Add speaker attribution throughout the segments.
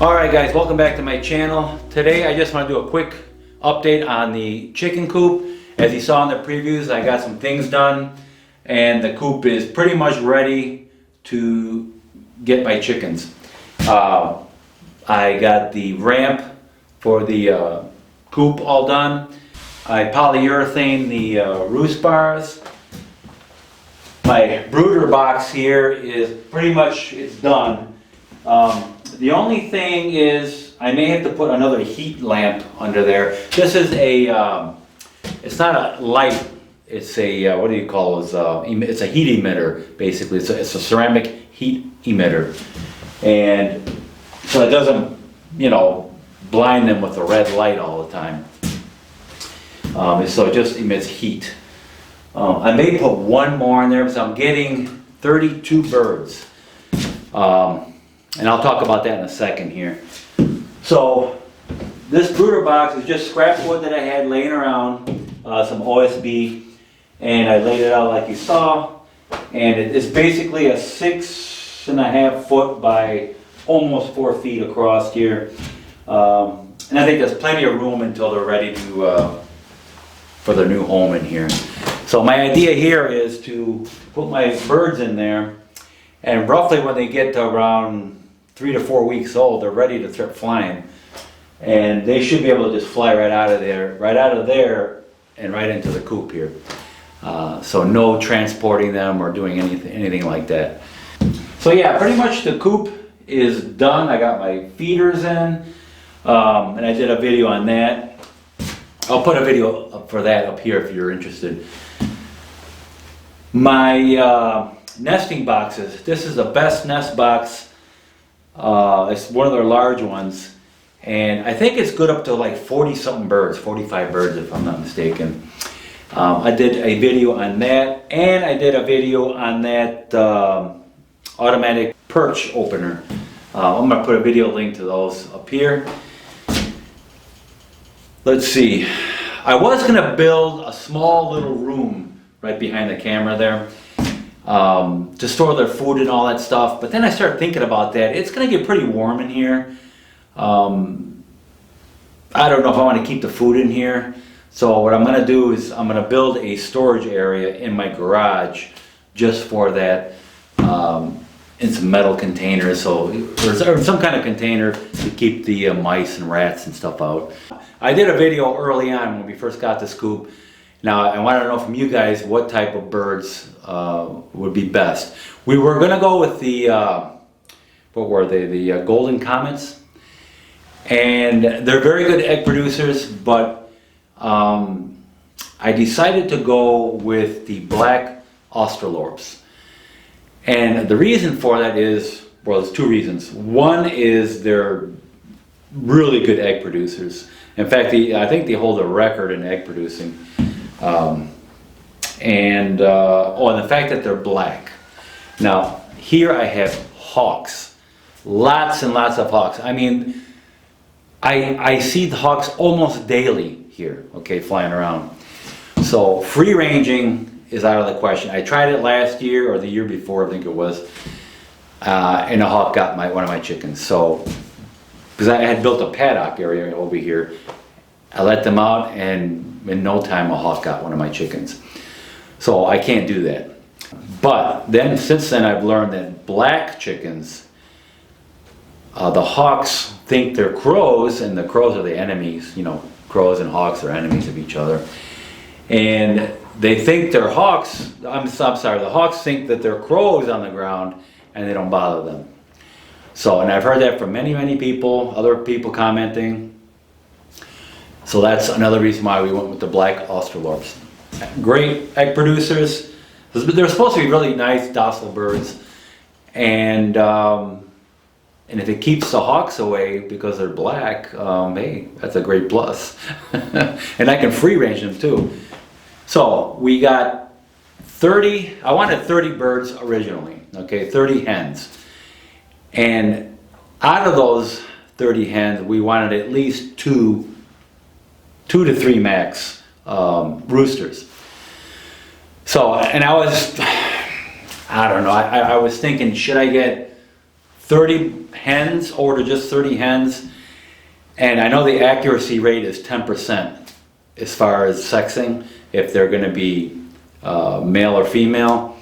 Speaker 1: Alright guys, welcome back to my channel. Today I just want to do a quick update on the chicken coop. As you saw in the previews, I got some things done and the coop is pretty much ready to get my chickens. I got the ramp for the coop all done. I polyurethane the roost bars. My brooder box here is pretty much, it's done. The only thing is I may have to put another heat lamp under there. This is a, it's not a light, it's a, what do you call it? It's a heat emitter, basically. It's a ceramic heat emitter. And so it doesn't, you know, blind them with a red light all the time. So it just emits heat. I may put one more in there because I'm getting 32 birds. And I'll talk about that in a second here. So this brooder box is just scrap wood that I had laying around, some OSB, and I laid it out like you saw. And it's basically a 6.5 foot by almost 4 feet across here. And I think there's plenty of room until they're ready to for their new home in here. So my idea here is to put my birds in there, and roughly when they get to around 3 to 4 weeks old, they're ready to start flying. And they should be able to just fly right out of there and right into the coop here. So no transporting them or doing anything like that. So yeah, pretty much the coop is done. I got my feeders in, and I did a video on that. I'll put a video up for that up here if you're interested. My nesting boxes. This is the best nest box. It's one of their large ones, and I think it's good up to like 40 something birds, 45 birds if I'm not mistaken. I did a video on that, and I did a video on that automatic perch opener. I'm going to put a video link to those up here. Let's see. I was going to build a small little room right behind the camera there. To store their food and all that stuff, but then I started thinking about that. It's going to get pretty warm in here. I don't know if I want to keep the food in here, so what I'm going to do is I'm going to build a storage area in my garage just for that, in some metal containers, or some kind of container to keep the mice and rats and stuff out. I did a video early on when we first got this coop. Now, I want to know from you guys what type of birds would be best. We were going to go with the, what were they, the golden comets. And they're very good egg producers, but I decided to go with the black Australorps. And the reason for that is, well, there's two reasons. One is they're really good egg producers. In fact, I think they hold a record in egg producing. And the fact that they're black. Now, here I have hawks. Lots and lots of hawks. I mean, I see the hawks almost daily here, okay, flying around. So free ranging is out of the question. I tried it last year or the year before, I think it was, and a hawk got one of my chickens. So, because I had built a paddock area over here, I let them out, and in no time a hawk got one of my chickens. So I can't do that. But then, since then, I've learned that black chickens, the hawks think they're crows, and the crows are the enemies. You know, crows and hawks are enemies of each other. And they think they're hawks. I'm sorry, the hawks think that they're crows on the ground, and they don't bother them. So, and I've heard that from many, many people, other people commenting. So that's another reason why we went with the black Australorps. Great egg producers. They're supposed to be really nice, docile birds. And if it keeps the hawks away because they're black, hey, that's a great plus. And I can free range them too. So we got 30, I wanted 30 birds originally, okay, 30 hens. And out of those 30 hens, we wanted at least two to three max roosters. So, and I don't know, I was thinking, should I get 30 hens, order just 30 hens. And I know the accuracy rate is 10% as far as sexing, if they're gonna be male or female.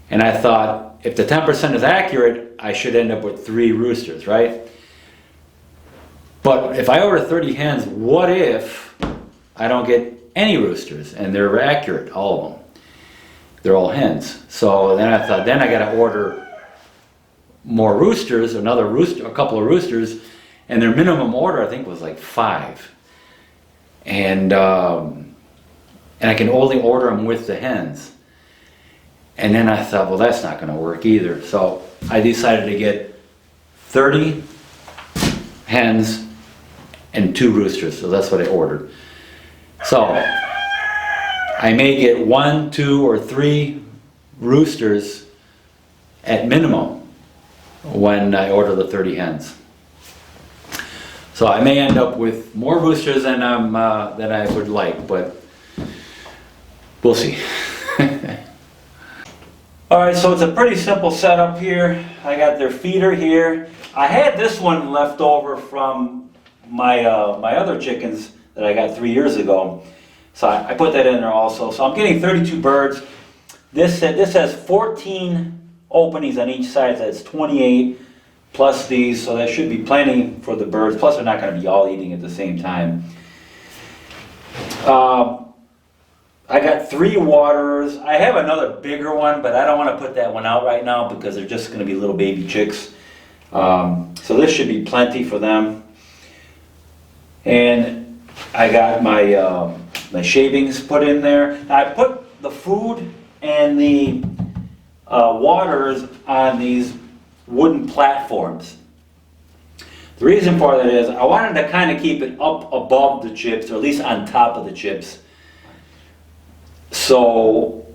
Speaker 1: And I thought, if the 10% is accurate, I should end up with 3 roosters, right? But if I order 30 hens, what if I don't get any roosters and they're accurate, all of them? They're all hens. So then I thought, then I gotta order more roosters, another rooster, a couple of roosters, and their minimum order I think was like 5. And I can only order them with the hens. And then I thought, well, that's not gonna work either. So I decided to get 30 hens and 2 roosters, so that's what I ordered. So I may get 1, 2, or 3 roosters at minimum when I order the 30 hens. So I may end up with more roosters than I would like, but we'll see. Alright, so it's a pretty simple setup here. I got their feeder here. I had this one left over from my other chickens that I got 3 years ago. So I put that in there also. So I'm getting 32 birds. This has 14 openings on each side. So that's 28 plus these. So that should be plenty for the birds. Plus they're not going to be all eating at the same time. I got 3 waterers. I have another bigger one, but I don't want to put that one out right now because they're just going to be little baby chicks. So this should be plenty for them. And I got my my shavings put in there. Now I put the food and the waters on these wooden platforms. The reason for that is I wanted to kind of keep it up above the chips, or at least on top of the chips, so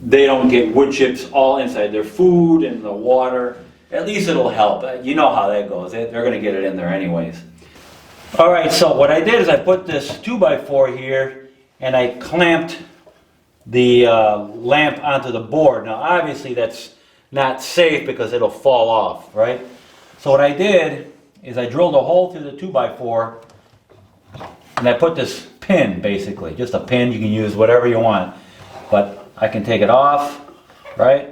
Speaker 1: they don't get wood chips all inside their food and the water. At least it'll help. You know how that goes. They're going to get it in there anyways. Alright, so what I did is I put this 2x4 here and I clamped the lamp onto the board. Now obviously that's not safe because it'll fall off, right? So what I did is I drilled a hole through the 2x4 and I put this pin, basically, just a pin. You can use whatever you want, but I can take it off, right?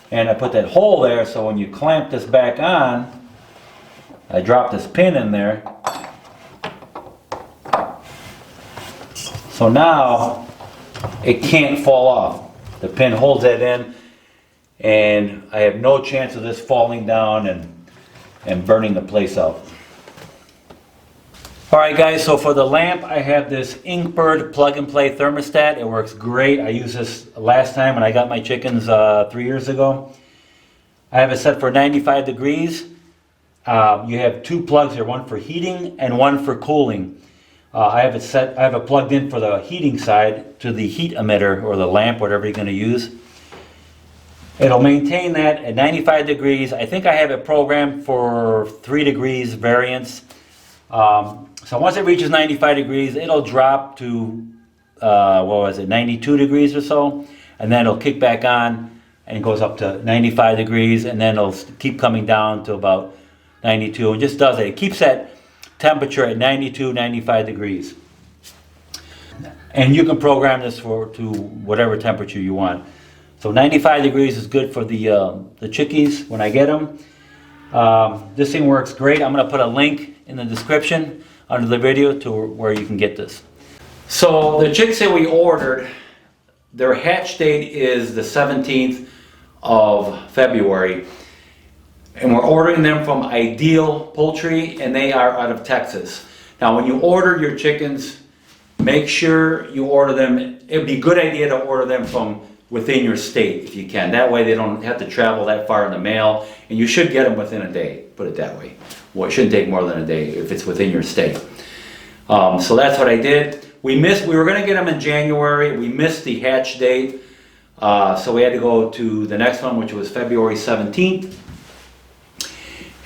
Speaker 1: And I put that hole there so when you clamp this back on, I drop this pin in there. So now it can't fall off. The pin holds that in and I have no chance of this falling down and burning the place out. Alright guys, so for the lamp I have this Inkbird plug and play thermostat. It works great. I used this last time when I got my chickens 3 years ago. I have it set for 95 degrees. You have 2 plugs here, one for heating and one for cooling. I have it plugged in for the heating side to the heat emitter or the lamp, whatever you're going to use. It'll maintain that at 95 degrees. I think I have it programmed for 3 degrees variance. So once it reaches 95 degrees, it'll drop to, 92 degrees or so. And then it'll kick back on and it goes up to 95 degrees. And then it'll keep coming down to about 92. And just does it. It keeps that temperature at 92, 95 degrees. And you can program this to whatever temperature you want. So 95 degrees is good for the chickies when I get them. This thing works great. I'm going to put a link in the description under the video to where you can get this. So the chicks that we ordered, their hatch date is the 17th of February. And we're ordering them from Ideal Poultry, and they are out of Texas. Now when you order your chickens, make sure you order them. It would be a good idea to order them from within your state if you can. That way they don't have to travel that far in the mail, and you should get them within a day, put it that way. Well, it shouldn't take more than a day if it's within your state. So that's what I did. We were going to get them in January. We missed the hatch date, so we had to go to the next one, which was February 17th.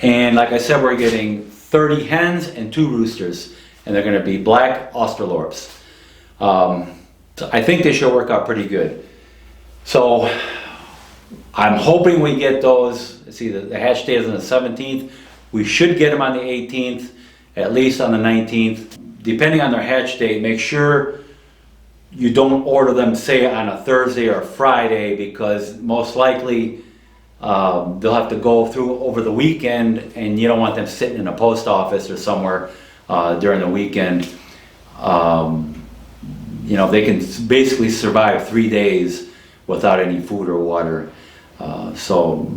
Speaker 1: And like I said, we're getting 30 hens and 2 roosters, and they're going to be black Australorps. So I think they should work out pretty good. So I'm hoping we get those. See, the hatch date is on the 17th. We should get them on the 18th, at least on the 19th. Depending on their hatch date, make sure you don't order them, say, on a Thursday or Friday, because most likely they'll have to go through over the weekend, and you don't want them sitting in a post office or somewhere during the weekend. You know, they can basically survive 3 days without any food or water. So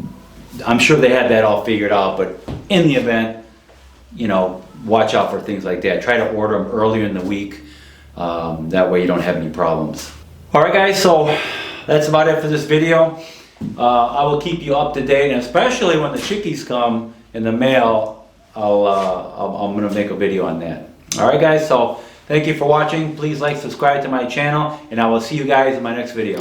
Speaker 1: I'm sure they had that all figured out, but in the event, you know, watch out for things like that. Try to order them earlier in the week. That way you don't have any problems. All right, guys, so that's about it for this video. I will keep you up to date, and especially when the chickies come in the mail, I'm gonna make a video on that. All right, guys, so thank you for watching. Please like, subscribe to my channel, and I will see you guys in my next video.